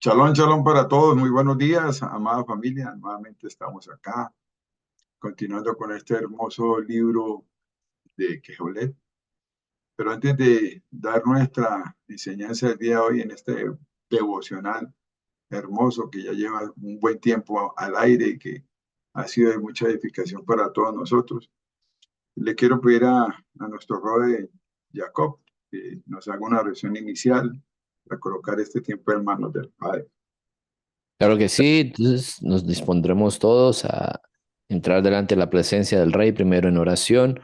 Shalom, shalom para todos. Muy buenos días, amada familia. Nuevamente estamos acá, continuando con este hermoso libro de Quejolet. Pero antes de dar nuestra enseñanza del día de hoy en este devocional hermoso que ya lleva un buen tiempo al aire y que ha sido de mucha edificación para todos nosotros, le quiero pedir a nuestro Rode Jacob que nos haga una oración inicial para colocar este tiempo en manos del Padre. Claro que sí, entonces nos dispondremos todos a entrar delante de la presencia del Rey, primero en oración.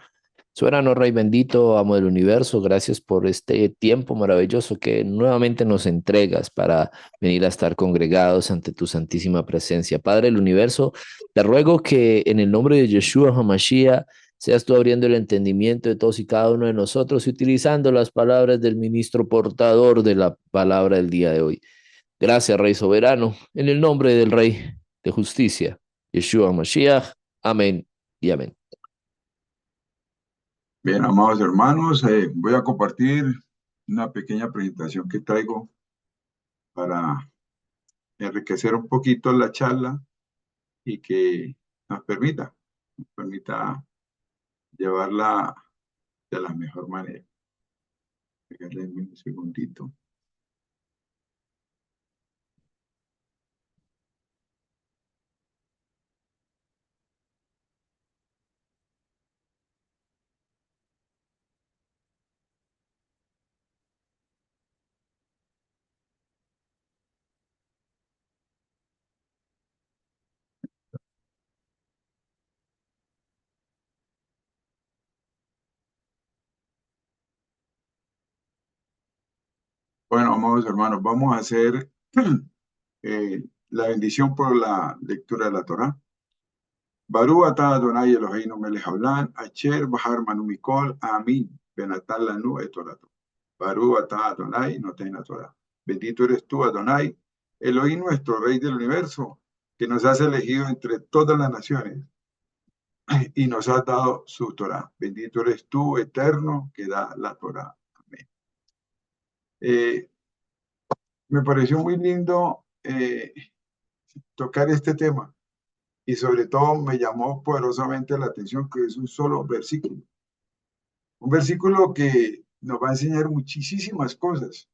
Soberano Rey bendito, amo del universo, gracias por este tiempo maravilloso que nuevamente nos entregas para venir a estar congregados ante tu santísima presencia. Padre del universo, te ruego que en el nombre de Yeshua HaMashiach seas tú abriendo el entendimiento de todos y cada uno de nosotros y utilizando las palabras del ministro portador de la palabra del día de hoy. Gracias, Rey soberano, en el nombre del Rey de justicia, Yeshua Mashiach. Amén y amén. Bien, amados hermanos, voy a compartir una pequeña presentación que traigo para enriquecer un poquito la charla y que nos permita llevarla de la mejor manera. Déjenme un segundito. Bueno, amados hermanos, vamos a hacer la bendición por la lectura de la Torá. Barú atah Adonai Eloheinu melech haolam, asher bahar manu mikol, amin, benatan lanu et torato. Barú atah Adonai noten Torah. Bendito eres tú, Adonai, Elohim nuestro Rey del universo, que nos has elegido entre todas las naciones y nos has dado su Torah. Bendito eres tú, eterno, que da la Torah. Amén. Eh, Me pareció muy lindo tocar este tema y sobre todo me llamó poderosamente la atención que es un solo versículo. Un versículo que nos va a enseñar muchísimas cosas,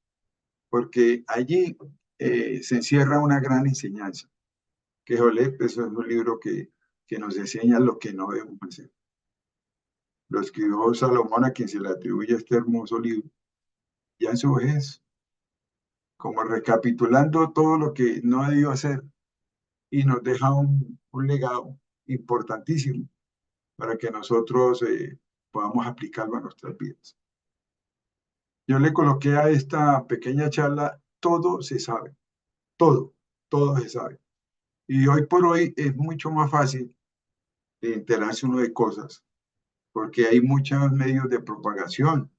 porque allí se encierra una gran enseñanza. Que Jolet, eso es un libro que nos enseña lo que no debemos hacer. Lo escribió Salomón, a quien se le atribuye este hermoso libro, ya en su vejez, como recapitulando todo lo que no debió hacer y nos deja un legado importantísimo para que nosotros podamos aplicarlo a nuestras vidas. Yo le coloqué a esta pequeña charla, todo se sabe, todo, todo se sabe. Y hoy por hoy es mucho más fácil de enterarse uno de cosas, porque hay muchos medios de propagación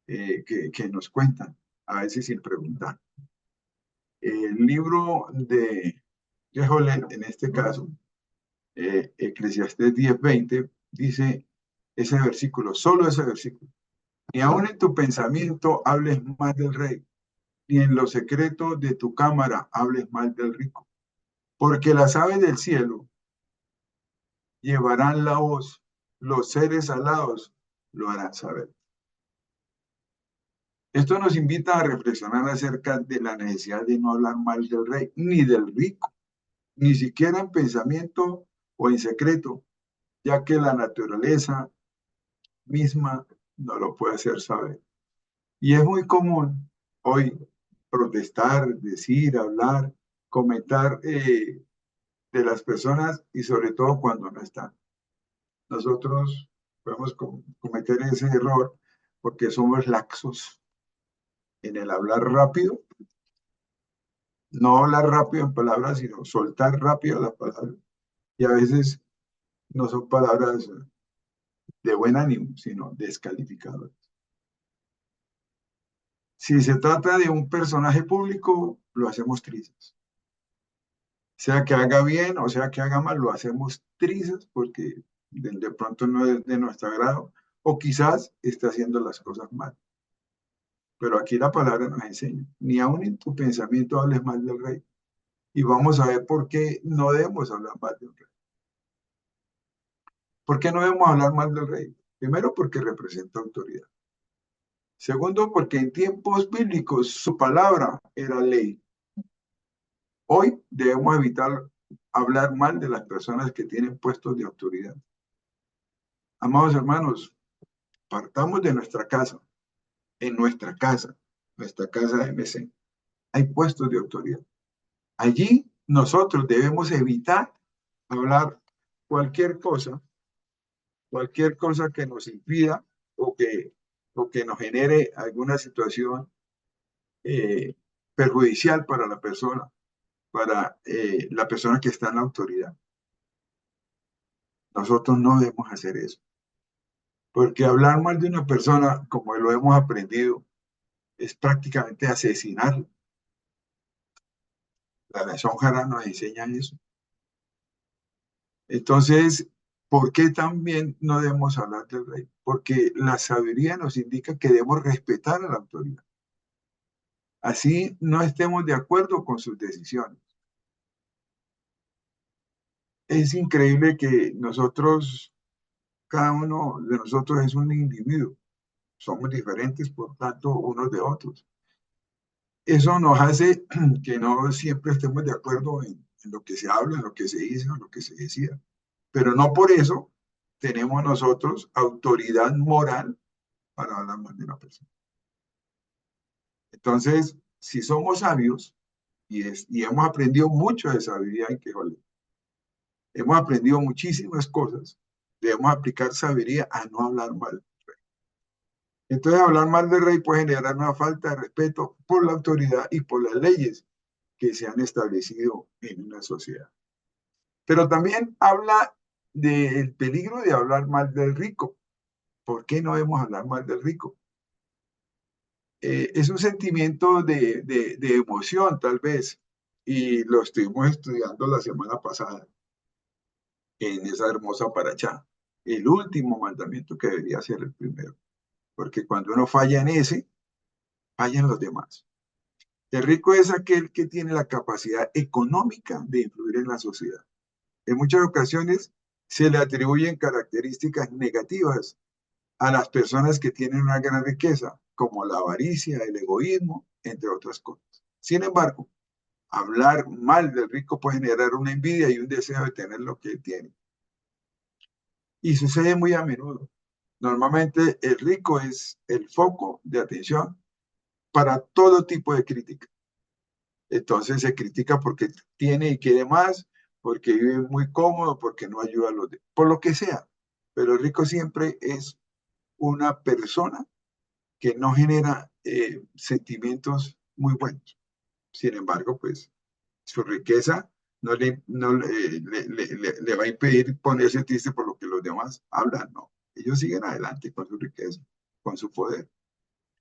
que nos cuentan, a veces sin preguntar. El libro de Yeholet, en este caso, Eclesiastés 10:20, dice ese versículo, solo ese versículo. Ni aun en tu pensamiento hables mal del rey, ni en los secretos de tu cámara hables mal del rico, porque las aves del cielo llevarán la voz, los seres alados lo harán saber. Esto nos invita a reflexionar acerca de la necesidad de no hablar mal del rey, ni del rico, ni siquiera en pensamiento o en secreto, ya que la naturaleza misma no lo puede hacer saber. Y es muy común hoy protestar, decir, hablar, comentar de las personas y sobre todo cuando no están. Nosotros podemos cometer ese error porque somos laxos en el hablar rápido, no hablar rápido en palabras, sino soltar rápido las palabras. Y a veces no son palabras de buen ánimo, sino descalificadoras. Si se trata de un personaje público, lo hacemos trizas. Sea que haga bien o sea que haga mal, lo hacemos trizas porque de pronto no es de nuestro agrado o quizás está haciendo las cosas mal. Pero aquí la palabra nos enseña, ni aun en tu pensamiento hables mal del rey. Y vamos a ver por qué no debemos hablar mal del rey. ¿Por qué no debemos hablar mal del rey? Primero, porque representa autoridad. Segundo, porque en tiempos bíblicos su palabra era ley. Hoy debemos evitar hablar mal de las personas que tienen puestos de autoridad. Amados hermanos, partamos de nuestra casa. En nuestra casa de MC, hay puestos de autoridad. Allí nosotros debemos evitar hablar cualquier cosa que nos impida o que, o que nos genere alguna situación eh, perjudicial para la persona que está en la autoridad. Nosotros no debemos hacer eso, porque hablar mal de una persona, como lo hemos aprendido, es prácticamente asesinarlo. La Nación Jara nos enseña eso. Entonces, ¿por qué también no debemos hablar del rey? Porque la sabiduría nos indica que debemos respetar a la autoridad. Así no estemos de acuerdo con sus decisiones. Es increíble que nosotros, cada uno de nosotros es un individuo. Somos diferentes, por tanto, unos de otros. Eso nos hace que no siempre estemos de acuerdo en lo que se habla, en lo que se dice, en lo que se decida. Pero no por eso tenemos nosotros autoridad moral para hablar mal de una persona. Entonces, si somos sabios y hemos aprendido mucho de sabiduría en Quejolé, hemos aprendido muchísimas cosas, debemos aplicar sabiduría a no hablar mal. Entonces, hablar mal del rey puede generar una falta de respeto por la autoridad y por las leyes que se han establecido en una sociedad. Pero también habla del peligro de hablar mal del rico. ¿Por qué no debemos hablar mal del rico? Es un sentimiento de emoción, tal vez, y lo estuvimos estudiando la semana pasada en esa hermosa paracha, el último mandamiento que debería ser el primero, porque cuando uno falla en ese, fallan los demás. El rico es aquel que tiene la capacidad económica de influir en la sociedad. En muchas ocasiones se le atribuyen características negativas a las personas que tienen una gran riqueza, como la avaricia, el egoísmo, entre otras cosas. Sin embargo, hablar mal del rico puede generar una envidia y un deseo de tener lo que él tiene. Y sucede muy a menudo. Normalmente el rico es el foco de atención para todo tipo de crítica. Entonces se critica porque tiene y quiere más, porque vive muy cómodo, porque no ayuda a los demás, por lo que sea. Pero el rico siempre es una persona que no genera sentimientos muy buenos. Sin embargo, pues su riqueza no le va a impedir ponerse triste por lo que los demás hablan, no. Ellos siguen adelante con su riqueza, con su poder.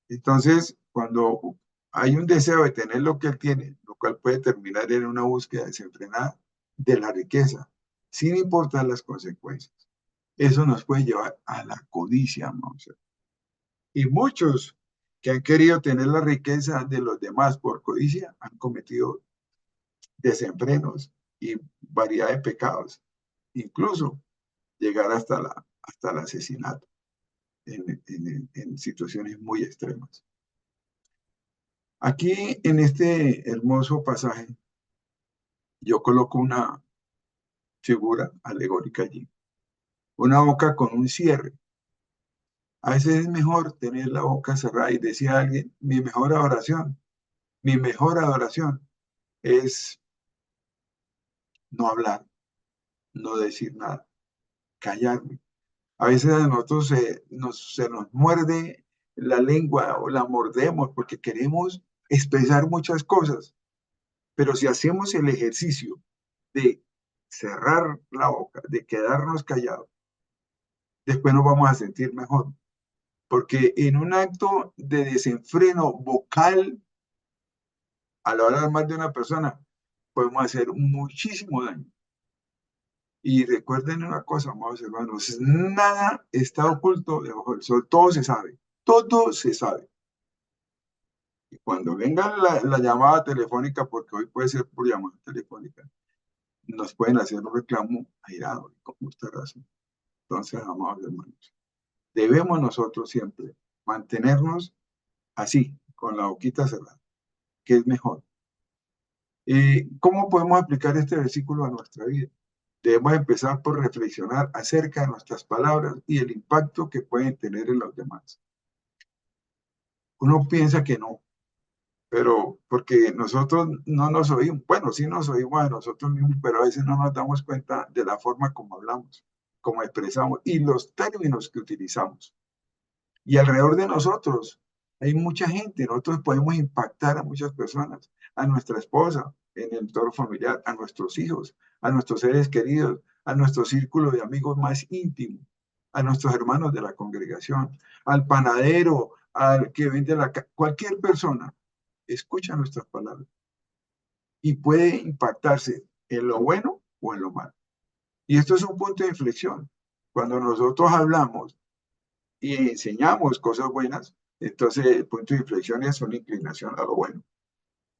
Entonces, cuando hay un deseo de tener lo que él tiene, lo cual puede terminar en una búsqueda desenfrenada de la riqueza, sin importar las consecuencias, eso nos puede llevar a la codicia, ¿no? Y muchos que han querido tener la riqueza de los demás por codicia han cometido desenfrenos y variedad de pecados, incluso llegar hasta el asesinato en situaciones muy extremas. Aquí en este hermoso pasaje, yo coloco una figura alegórica allí, una boca con un cierre. A veces es mejor tener la boca cerrada y decía alguien, mi mejor adoración es no hablar, no decir nada, callarme. A veces a nosotros se nos muerde la lengua o la mordemos porque queremos expresar muchas cosas, pero si hacemos el ejercicio de cerrar la boca, de quedarnos callados, después nos vamos a sentir mejor, porque en un acto de desenfreno vocal, al hablar mal de una persona, podemos hacer muchísimo daño. Y recuerden una cosa, amados hermanos, nada está oculto debajo del sol, todo se sabe, todo se sabe. Y cuando venga la llamada telefónica, porque hoy puede ser por llamada telefónica, nos pueden hacer un reclamo airado, y con justa razón. Entonces, amados hermanos, debemos nosotros siempre mantenernos así, con la boquita cerrada, que es mejor. ¿Cómo podemos aplicar este versículo a nuestra vida? Debemos empezar por reflexionar acerca de nuestras palabras y el impacto que pueden tener en los demás. Uno piensa que no, pero porque nosotros no nos oímos, bueno, sí nos oímos a nosotros mismos, pero a veces no nos damos cuenta de la forma como hablamos, como expresamos y los términos que utilizamos. Y alrededor de nosotros hay mucha gente, nosotros podemos impactar a muchas personas, a nuestra esposa, en el entorno familiar, a nuestros hijos, a nuestros seres queridos, a nuestro círculo de amigos más íntimo, a nuestros hermanos de la congregación, al panadero, al que vende cualquier persona escucha nuestras palabras y puede impactarse en lo bueno o en lo malo. Y esto es un punto de inflexión. Cuando nosotros hablamos y enseñamos cosas buenas, entonces el punto de inflexión es una inclinación a lo bueno.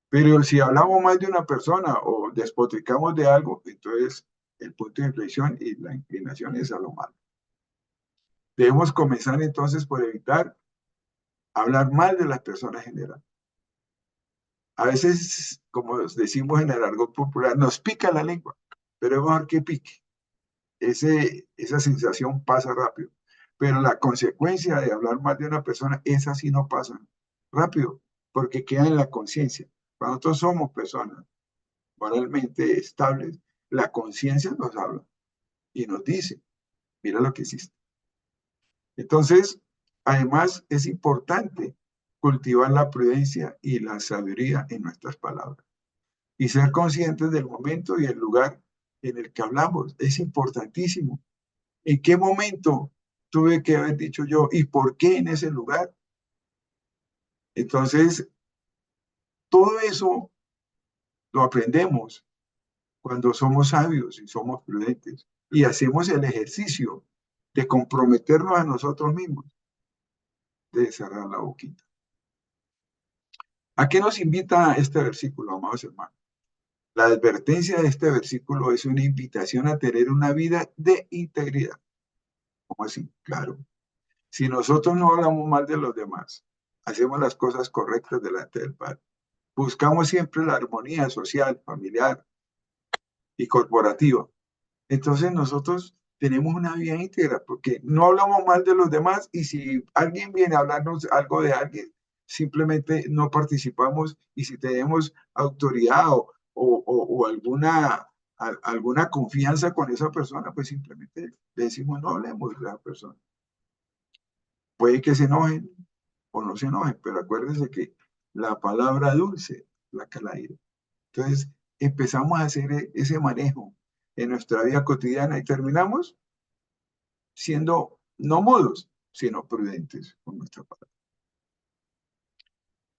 Pero si hablamos más de una persona o despotricamos de algo, entonces el punto de inflexión y la inclinación es a lo malo. Debemos comenzar entonces por evitar hablar mal de las personas en general. A veces, como decimos en el argot popular, nos pica la lengua, pero es mejor que pique. Esa sensación pasa rápido. Pero la consecuencia de hablar mal de una persona, esa sí no pasa rápido, porque queda en la conciencia. Cuando nosotros somos personas moralmente estables, la conciencia nos habla y nos dice, mira lo que hiciste. Entonces, además, es importante cultivar la prudencia y la sabiduría en nuestras palabras y ser conscientes del momento y el lugar en el que hablamos. Es importantísimo. ¿En qué momento tuve que haber dicho yo y por qué en ese lugar? Entonces, todo eso lo aprendemos cuando somos sabios y somos prudentes y hacemos el ejercicio de comprometernos a nosotros mismos, de cerrar la boquita. ¿A qué nos invita este versículo, amados hermanos? La advertencia de este versículo es una invitación a tener una vida de integridad. ¿Cómo así? Claro. Si nosotros no hablamos mal de los demás, hacemos las cosas correctas delante del Padre, buscamos siempre la armonía social, familiar y corporativa, entonces nosotros tenemos una vida íntegra, porque no hablamos mal de los demás y si alguien viene a hablarnos algo de alguien, simplemente no participamos y si tenemos autoridad o alguna confianza con esa persona, pues simplemente le decimos no hablemos de esa persona. Puede que se enojen o no se enojen, pero acuérdense que la palabra dulce la ira. Entonces empezamos a hacer ese manejo en nuestra vida cotidiana y terminamos siendo no mudos, sino prudentes con nuestra palabra.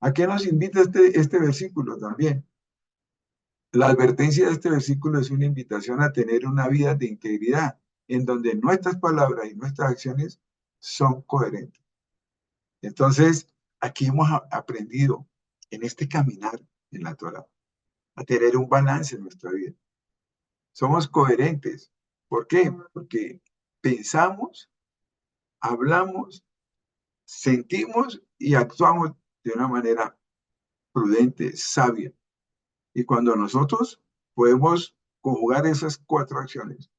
¿A qué nos invita este versículo también? La advertencia de este versículo es una invitación a tener una vida de integridad, en donde nuestras palabras y nuestras acciones son coherentes. Entonces, aquí hemos aprendido en este caminar en la Torah a tener un balance en nuestra vida. Somos coherentes. ¿Por qué? Porque pensamos, hablamos, sentimos y actuamos de una manera prudente, sabia. Y cuando nosotros podemos conjugar esas cuatro acciones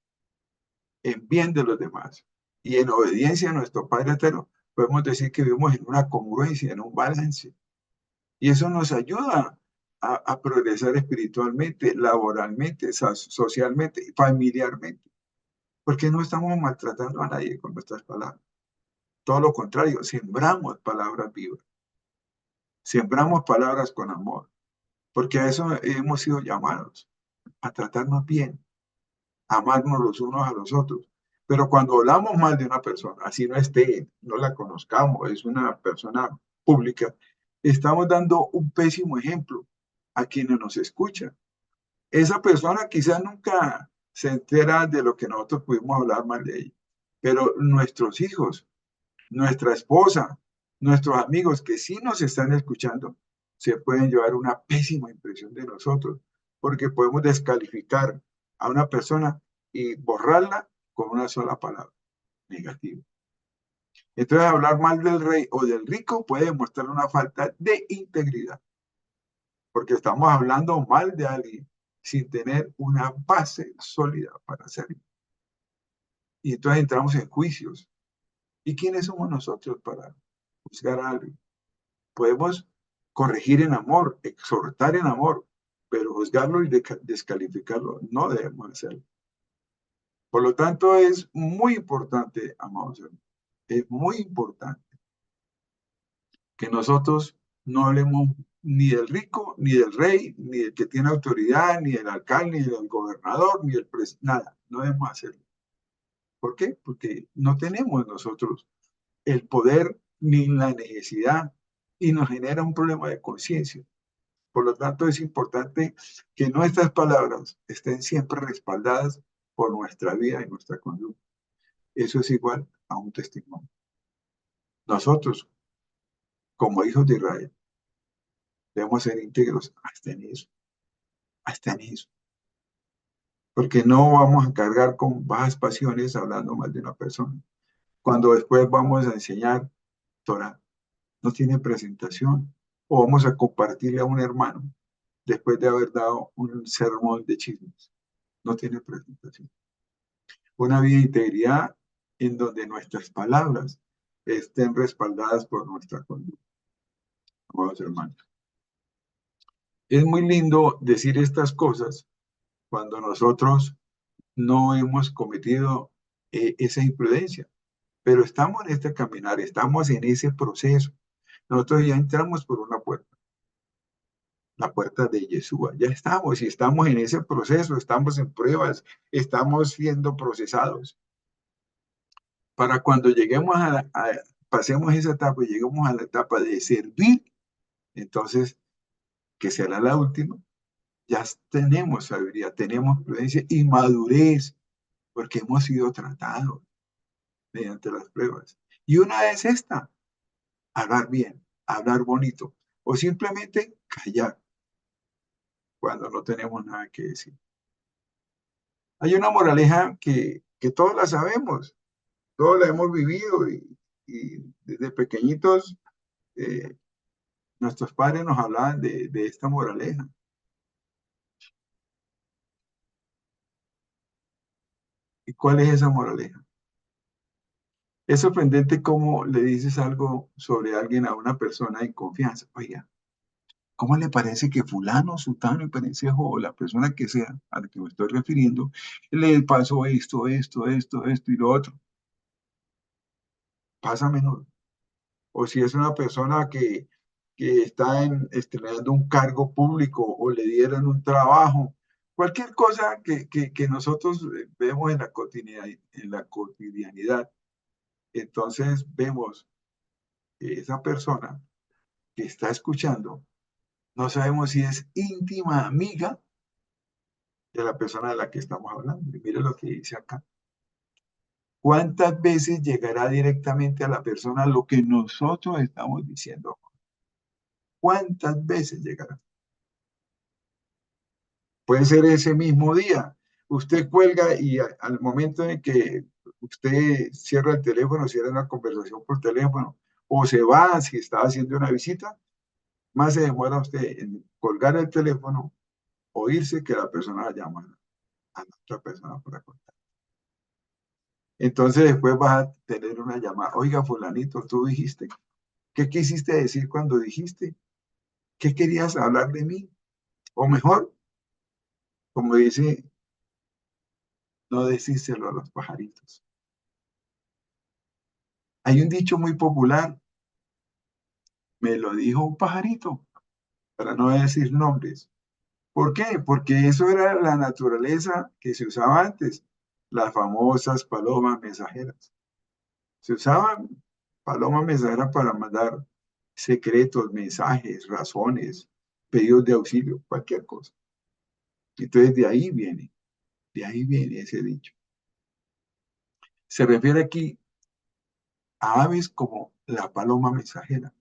en bien de los demás y en obediencia a nuestro Padre Eterno, podemos decir que vivimos en una congruencia, en un balance. Y eso nos ayuda a progresar espiritualmente, laboralmente, socialmente y familiarmente. Porque no estamos maltratando a nadie con nuestras palabras. Todo lo contrario, sembramos palabras vivas. Sembramos palabras con amor. Porque a eso hemos sido llamados, a tratarnos bien, a amarnos los unos a los otros. Pero cuando hablamos mal de una persona, así no esté, no la conozcamos, es una persona pública, estamos dando un pésimo ejemplo a quienes nos escuchan. Esa persona quizás nunca se entera de lo que nosotros pudimos hablar mal de ella, pero nuestros hijos, nuestra esposa, nuestros amigos que sí nos están escuchando, se pueden llevar una pésima impresión de nosotros, porque podemos descalificar a una persona y borrarla con una sola palabra, negativa. Entonces, hablar mal del rey o del rico puede mostrar una falta de integridad, porque estamos hablando mal de alguien sin tener una base sólida para hacerlo. Y entonces entramos en juicios. ¿Y quiénes somos nosotros para juzgar a alguien? Podemos corregir en amor, exhortar en amor, pero juzgarlo y descalificarlo no debemos hacerlo. Por lo tanto, es muy importante, amados hermanos, es muy importante que nosotros no hablemos ni del rico, ni del rey, ni del que tiene autoridad, ni del alcalde, ni del gobernador, ni del presidente, nada, no debemos hacerlo. ¿Por qué? Porque no tenemos nosotros el poder ni la necesidad y nos genera un problema de conciencia. Por lo tanto, es importante que nuestras palabras estén siempre respaldadas por nuestra vida y nuestra conducta. Eso es igual a un testimonio. Nosotros, como hijos de Israel, debemos ser íntegros hasta en eso, porque no vamos a cargar con bajas pasiones hablando mal de una persona. Cuando después vamos a enseñar Torah, no tiene presentación, o vamos a compartirle a un hermano después de haber dado un sermón de chismes, no tiene presentación. Una vida de integridad en donde nuestras palabras estén respaldadas por nuestra conducta, amados hermanos. Es muy lindo decir estas cosas cuando nosotros no hemos cometido esa imprudencia, pero estamos en este caminar, estamos en ese proceso. Nosotros ya entramos por una puerta, la puerta de Yeshua, ya estamos y estamos en ese proceso, estamos en pruebas, estamos siendo procesados. Para cuando lleguemos pasemos esa etapa y lleguemos a la etapa de servir, entonces, que será la última, ya tenemos sabiduría, tenemos prudencia y madurez, porque hemos sido tratados mediante las pruebas. Y una es esta, hablar bien, hablar bonito, o simplemente callar cuando no tenemos nada que decir. Hay una moraleja que todos la sabemos, todos la hemos vivido y desde pequeñitos eh, nuestros padres nos hablaban de esta moraleja. ¿Y cuál es esa moraleja? Es sorprendente cómo le dices algo sobre alguien a una persona en confianza. Oiga, ¿cómo le parece que fulano, sutano y perencejo, o la persona que sea a la que me estoy refiriendo, le pasó esto y lo otro? Pasa a menudo. O si es una persona que está estrenando un cargo público o le dieron un trabajo, cualquier cosa que nosotros vemos en la cotidianidad. Entonces vemos que esa persona que está escuchando, no sabemos si es íntima amiga de la persona de la que estamos hablando. Y mire lo que dice acá. ¿Cuántas veces llegará directamente a la persona lo que nosotros estamos diciendo? ¿Cuántas veces llegará? Puede ser ese mismo día. Usted cuelga y al momento en que usted cierra el teléfono, cierra una conversación por teléfono, o se va si está haciendo una visita, más se demora usted en colgar el teléfono o irse que la persona llama a la otra persona para contar. Entonces después vas a tener una llamada. Oiga, fulanito, tú dijiste. ¿Qué quisiste decir cuando dijiste? ¿Qué querías hablar de mí? O mejor, como dice, no decírselo a los pajaritos. Hay un dicho muy popular, me lo dijo un pajarito, para no decir nombres. ¿Por qué? Porque eso era la naturaleza que se usaba antes, las famosas palomas mensajeras. Se usaban palomas mensajeras para mandar secretos, mensajes, razones, pedidos de auxilio, cualquier cosa. Entonces de ahí viene ese dicho. Se refiere aquí a aves como la paloma mensajera.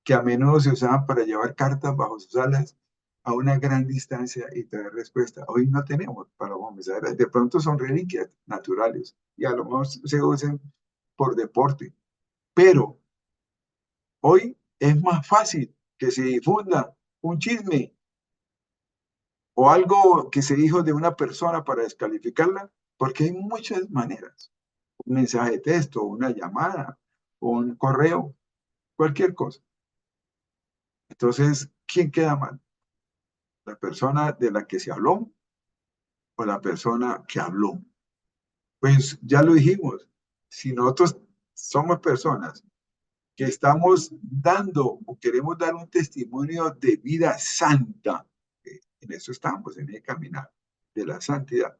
que a menudo se usaban para llevar cartas bajo sus alas a una gran distancia y traer respuesta. Hoy no tenemos palomas mensajeras. De pronto son reliquias naturales y a lo mejor se usan por deporte. Pero hoy es más fácil que se difunda un chisme o algo que se dijo de una persona para descalificarla, porque hay muchas maneras. Un mensaje de texto, una llamada, un correo, cualquier cosa. Entonces, ¿quién queda mal? ¿La persona de la que se habló o la persona que habló? Pues ya lo dijimos, si nosotros somos personas que estamos dando o queremos dar un testimonio de vida santa, en eso estamos, en el caminar de la santidad.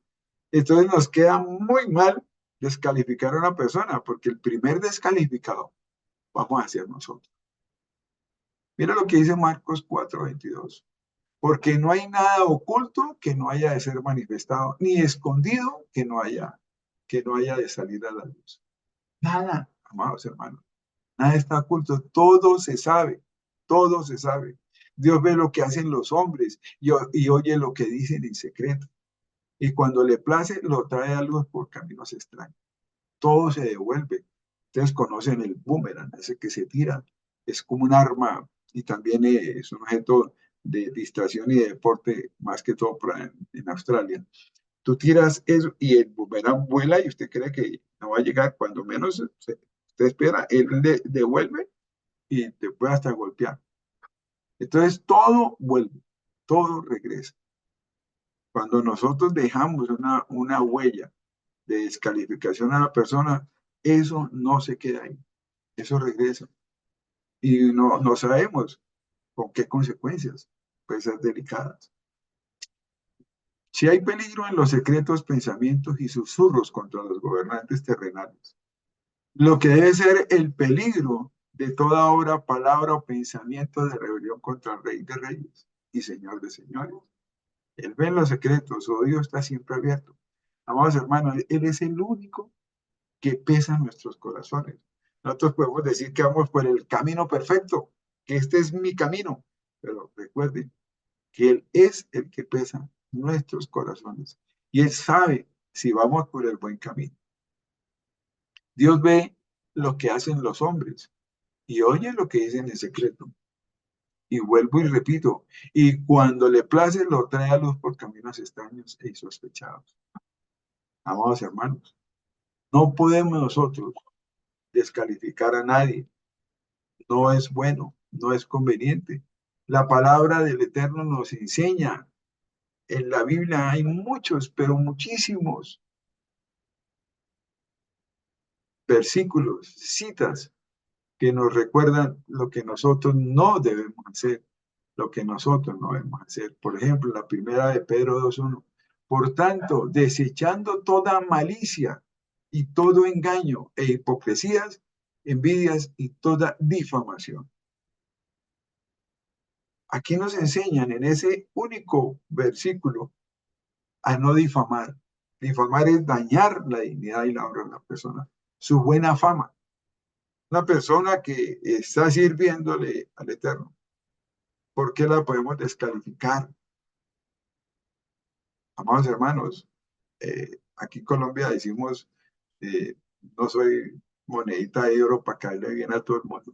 Entonces nos queda muy mal descalificar a una persona, porque el primer descalificado vamos a ser nosotros. Mira lo que dice Marcos 4:22. Porque no hay nada oculto que no haya de ser manifestado, ni escondido que no haya de salir a la luz. Nada, amados hermanos, nada está oculto, todo se sabe, todo se sabe. Dios ve lo que hacen los hombres y oye lo que dicen en secreto. Y cuando le place, lo trae a luz por caminos extraños. Todo se devuelve. Ustedes conocen el boomerang, ese que se tira. Es como un arma y también es un objeto de distracción y de deporte, más que todo en Australia. Tú tiras eso y el boomerang vuela y usted cree que no va a llegar. Cuando menos usted espera, él le devuelve y te puede hasta golpear. Entonces todo vuelve, todo regresa. Cuando nosotros dejamos una huella de descalificación a la persona, eso no se queda ahí, eso regresa. Y no sabemos con qué consecuencias pueden ser delicadas. Si hay peligro en los secretos pensamientos y susurros contra los gobernantes terrenales, lo que debe ser el peligro de toda obra, palabra o pensamiento de rebelión contra el Rey de Reyes y Señor de Señores. Él ve en los secretos, su oído está siempre abierto. Amados hermanos, Él es el único que pesa en nuestros corazones. Nosotros podemos decir que vamos por el camino perfecto, que este es mi camino, pero recuerden que Él es el que pesa nuestros corazones y Él sabe si vamos por el buen camino. Dios ve lo que hacen los hombres y oye lo que dicen en secreto. Y vuelvo y repito, y cuando le place lo trae a luz por caminos extraños e insospechados. Amados hermanos, no podemos nosotros descalificar a nadie, no es bueno, no es conveniente. La palabra del Eterno nos enseña, en la Biblia hay muchos, pero muchísimos versículos, citas que nos recuerdan lo que nosotros no debemos hacer, lo que nosotros no debemos hacer. Por ejemplo, la primera de Pedro 2:1. Por tanto, desechando toda malicia y todo engaño e hipocresías, envidias y toda difamación. Aquí nos enseñan en ese único versículo a no difamar. Difamar es dañar la dignidad y la honra de una persona, su buena fama. Una persona que está sirviéndole al Eterno, ¿por qué la podemos descalificar? Amados hermanos, aquí en Colombia decimos, eh, no soy monedita de oro para caerle bien a todo el mundo,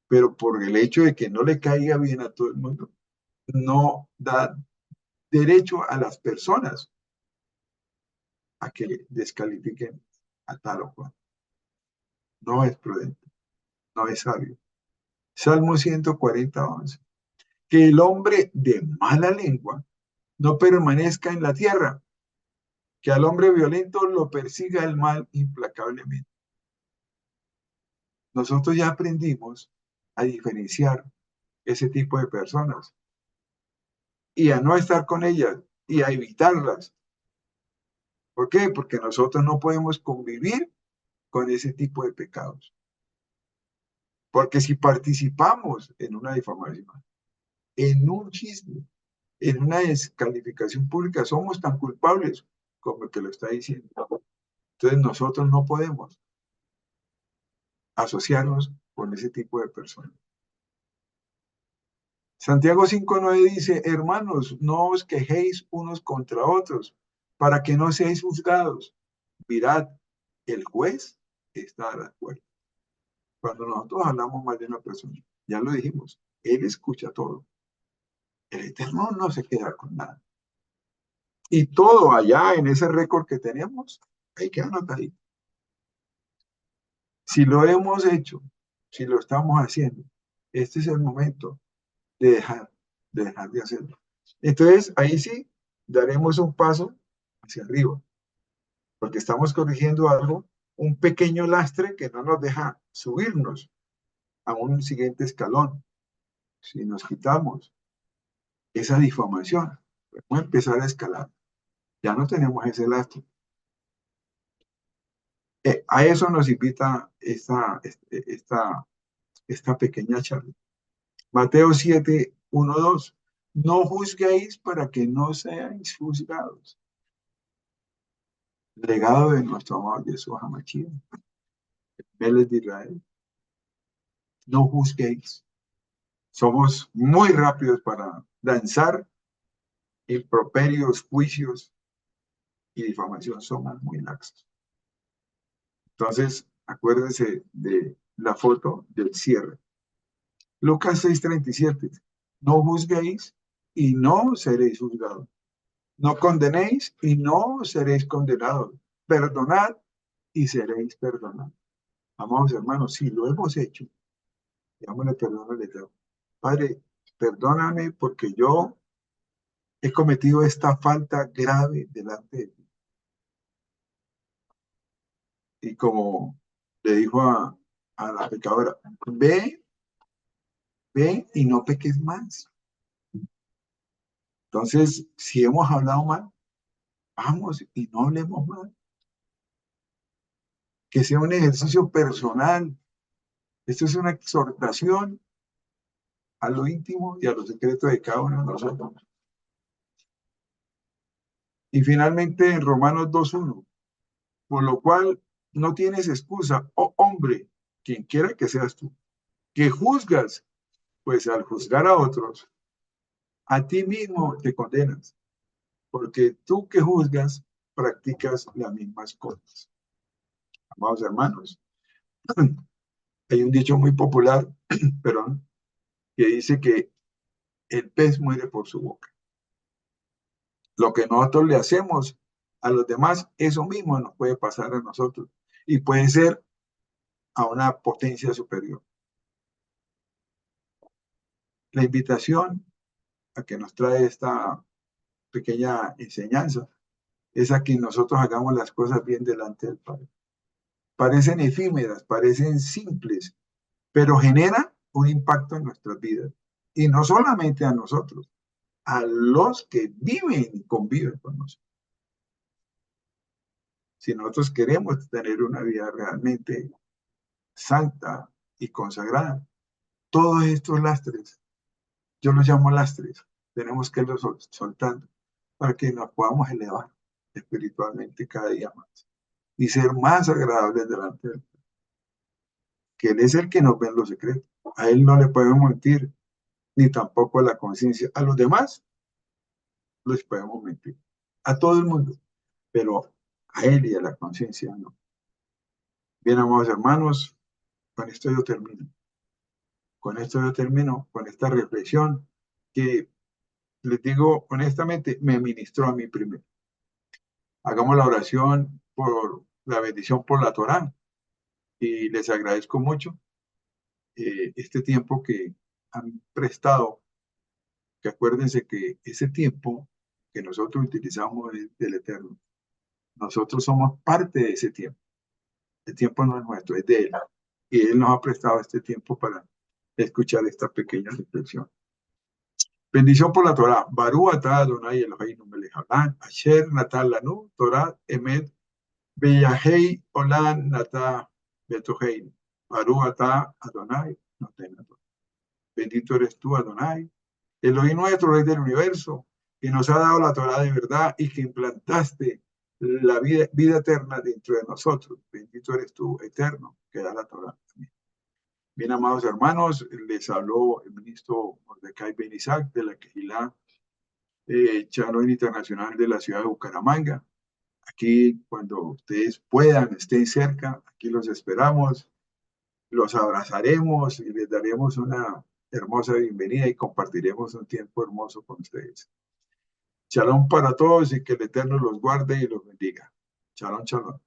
pero por el hecho de que no le caiga bien a todo el mundo, no da derecho a las personas a que descalifiquen a tal o cual. No es prudente, no es sabio. Salmo 140:11. Que el hombre de mala lengua no permanezca en la tierra, que al hombre violento lo persiga el mal implacablemente. Nosotros ya aprendimos a diferenciar ese tipo de personas y a no estar con ellas y a evitarlas. ¿Por qué? Porque nosotros no podemos convivir con ese tipo de pecados. Porque si participamos en una difamación, en un chisme, en una descalificación pública, somos tan culpables como el que lo está diciendo. Entonces nosotros no podemos asociarnos con ese tipo de personas. Santiago 5:9 dice, hermanos, no os quejéis unos contra otros, para que no seáis juzgados. Mirad, el juez está a las puertas. Cuando nosotros hablamos mal de una persona, ya lo dijimos, él escucha todo. El Eterno no se queda con nada. Y todo allá en ese récord que tenemos, hay que anotar ahí. Si lo hemos hecho, si lo estamos haciendo, este es el momento de dejar de hacerlo. Entonces, ahí sí, daremos un paso hacia arriba, porque estamos corrigiendo algo, un pequeño lastre que no nos deja subirnos a un siguiente escalón. Si nos quitamos esa difamación, podemos empezar a escalar. Ya no tenemos ese lastre. A eso nos invita esta pequeña charla. Mateo 7:1-2. No juzguéis para que no seáis juzgados. Legado de nuestro amado Jesús Hamachías, Vélez de Israel. No juzguéis. Somos muy rápidos para lanzar improperios, juicios y difamación. Somos muy laxos. Entonces, acuérdense de la foto del cierre. Lucas 6:37. No juzguéis y no seréis juzgados. No condenéis y no seréis condenados. Perdonad y seréis perdonados. Amados hermanos, si lo hemos hecho, digámosle perdón al Eterno. Padre, perdóname porque yo he cometido esta falta grave delante de ti. Y como le dijo a la pecadora, ve y no peques más. Entonces, si hemos hablado mal, vamos y no hablemos mal. Que sea un ejercicio personal. Esto es una exhortación a lo íntimo y a lo secreto de cada uno de nosotros. Y finalmente en Romanos 2:1, por lo cual no tienes excusa, oh hombre, quien quiera que seas tú, que juzgas, pues al juzgar a otros, a ti mismo te condenas, porque tú que juzgas, practicas las mismas cosas. Amados hermanos, hay un dicho muy popular, perdón, que dice que el pez muere por su boca. Lo que nosotros le hacemos a los demás, eso mismo nos puede pasar a nosotros y puede ser a una potencia superior. La invitación a que nos trae esta pequeña enseñanza es a que nosotros hagamos las cosas bien delante del Padre. Parecen efímeras, parecen simples, pero generan un impacto en nuestras vidas. Y no solamente a nosotros, a los que viven y conviven con nosotros. Si nosotros queremos tener una vida realmente santa y consagrada, todos estos lastres, yo los llamo lastres, tenemos que irlos soltando para que nos podamos elevar espiritualmente cada día más y ser más agradables delante de Él, que Él es el que nos ve en los secretos. A Él no le podemos mentir, ni tampoco a la conciencia. A los demás les podemos mentir, a todo el mundo, pero a Él y a la conciencia no. Bien, amados hermanos, con esto yo termino. Con esto yo termino, con esta reflexión que les digo honestamente, me ministró a mí primero. Hagamos la oración por la bendición por la Torá y les agradezco mucho este tiempo que han prestado, que acuérdense que ese tiempo que nosotros utilizamos es del Eterno. Nosotros somos parte de ese tiempo. El tiempo no es nuestro, es de Él. Y Él nos ha prestado este tiempo para escuchar esta pequeña reflexión. Bendición por la Torá. Barú atah Adonai Eloheinu melech haolam, asher natan lanu Torah emet beyahei olam natah betoheinu. Barú atah Adonai noten Adonai. Bendito eres tú, Adonai, Elohim nuestro, Rey del universo, que nos ha dado la Torá de verdad y que implantaste la vida eterna dentro de nosotros. Bendito eres tú, eterno, que da la Torá. Bien, amados hermanos, les habló el ministro Mordecai Ben Isaac de la Quejilá Shalom Internacional de la ciudad de Bucaramanga. Aquí, cuando ustedes puedan, estén cerca, aquí los esperamos, los abrazaremos y les daremos una hermosa bienvenida y compartiremos un tiempo hermoso con ustedes. Shalom para todos y que el Eterno los guarde y los bendiga. Shalom, shalom.